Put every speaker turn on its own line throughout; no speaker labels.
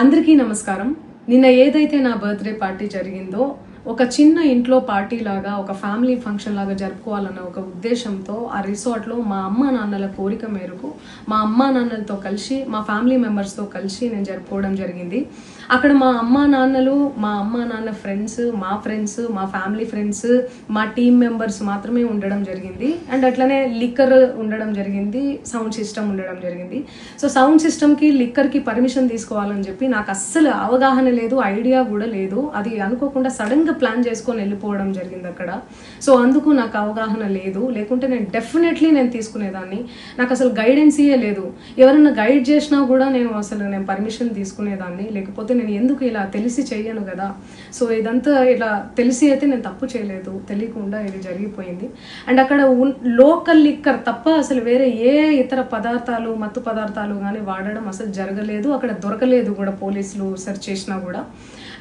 అందరికీ నమస్కారం. నిన్న ఏదైతే నా బర్త్డే పార్టీ జరిగిందో ఒక చిన్న ఇంట్లో పార్టీ లాగా ఒక ఫ్యామిలీ ఫంక్షన్ లాగా జరుపుకోవాలన్న ఒక ఉద్దేశంతో ఆ రిసార్ట్లో మా అమ్మా నాన్నల కోరిక మేరకు మా అమ్మా నాన్నలతో కలిసి మా ఫ్యామిలీ మెంబర్స్తో కలిసి నేను జరుపుకోవడం జరిగింది. అక్కడ మా అమ్మా నాన్న ఫ్రెండ్స్, మా ఫ్రెండ్స్, మా ఫ్యామిలీ ఫ్రెండ్స్, మా టీమ్ మెంబర్స్ మాత్రమే ఉండడం జరిగింది. అండ్ అట్లనే లిక్కర్ ఉండడం జరిగింది, సౌండ్ సిస్టమ్ ఉండడం జరిగింది. సో సౌండ్ సిస్టమ్కి లిక్కర్కి పర్మిషన్ తీసుకోవాలని చెప్పి నాకు అస్సలు అవగాహన లేదు, ఐడియా కూడా లేదు. అది అనుకోకుండా సడన్గా ప్లాన్ చేసుకొని వెళ్ళిపోవడం జరిగింది అక్కడ. సో అందుకు నాకు అవగాహన లేదు, లేకుంటే నేను డెఫినెట్లీ తీసుకునేదాన్ని. నాకు అసలు గైడెన్సీయే లేదు. ఎవరైనా గైడ్ చేసినా కూడా నేను పర్మిషన్ తీసుకునేదాన్ని, లేకపోతే నేను ఎందుకు ఇలా తెలిసి చెయ్యను కదా. సో ఇదంతా ఇలా తెలిసి అయితే నేను తప్పు చేయలేదు, తెలియకుండా ఇది జరిగిపోయింది. అండ్ అక్కడ లోకల్ లిక్కర్ తప్ప అసలు వేరే ఏ ఇతర పదార్థాలు, మత్తు పదార్థాలు కానీ వాడడం అసలు జరగలేదు. అక్కడ దొరకలేదు కూడా, పోలీసులు సెర్చ్ చేసినా కూడా.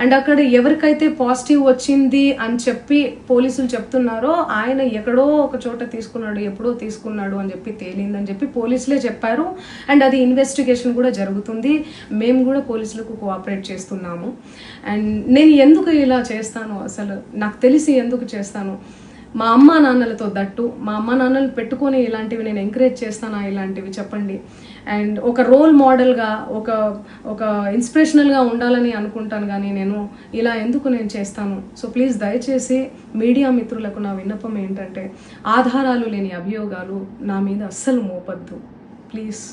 అండ్ అక్కడ ఎవరికైతే పాజిటివ్ వచ్చింది అని చెప్పి పోలీసులు చెప్తున్నారో ఆయన ఎక్కడో ఒక చోట తీసుకున్నాడు, ఎప్పుడో తీసుకున్నాడు అని చెప్పి తేలిందని చెప్పి పోలీసులే చెప్పారు. అండ్ అది ఇన్వెస్టిగేషన్ కూడా జరుగుతుంది. మేము కూడా పోలీసులకు కోఆపరేట్ చేస్తున్నాము. అండ్ నేను ఎందుకు ఇలా చేస్తాను, అసలు నాకు తెలిసి ఎందుకు చేస్తాను, మా అమ్మా నాన్నలతో దట్టు మా అమ్మా నాన్నలు పెట్టుకొని ఇలాంటివి నేను ఎంకరేజ్ చేస్తానా, ఇలాంటివి చెప్పండి. అండ్ ఒక రోల్ మోడల్గా, ఒక ఇన్స్పిరేషనల్గా ఉండాలని అనుకుంటాను, కానీ నేను ఇలా ఎందుకు చేస్తాను. సో ప్లీజ్ దయచేసి మీడియా మిత్రులకు నా విన్నపం ఏంటంటే, ఆధారాలు లేని అభియోగాలు నా మీద అస్సలు మోపద్దు ప్లీజ్.